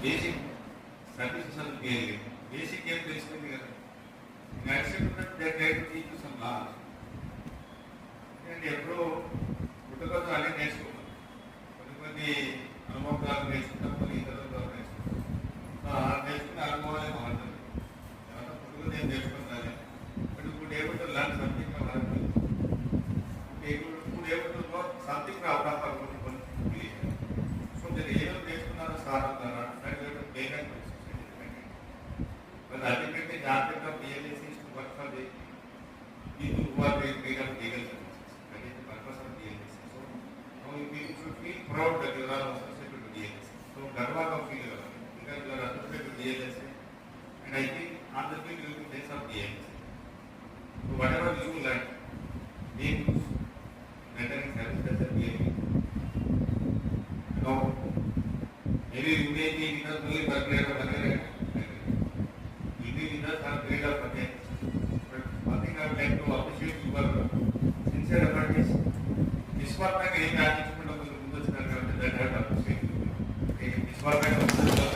basic services are being basic care basically accept that they try to teach you some laws and ఎప్పుడో పుట్టుకతో అన్నీ నేర్చుకున్నాం కొన్ని అనుభవాలు నేర్చుకుంటాం కొన్ని ఇతరుల ద్వారా నేర్చుకుంటాం నేర్చుకున్న అనుభవాలే మారుతుంది తర్వాత పుట్టుక నేను నేర్చుకున్నాను బట్ ఇప్పుడు ఏమిటో లర్న్ సంథింగ్ ఇప్పుడు ఏమిటో సంథింగ్ అవుట్ ఆఫ్ సో మీరు ఏదో నేర్చుకున్నారో సార్ ద్వారా but ultimately the object of DLS is to work for the people who are being paid of legal services. That is the purpose of DLS. So now you should feel proud that you are associated to DLS. So garva ka feel because you are associated to DLS and I think on the field you will be face of DLS. So whatever you learn, being rendering services at DLS. Now maybe you may be because only work rate or are great of again. But one thing I would like to appreciate your sincere effort is this work may get management of the that I have to appreciate. This work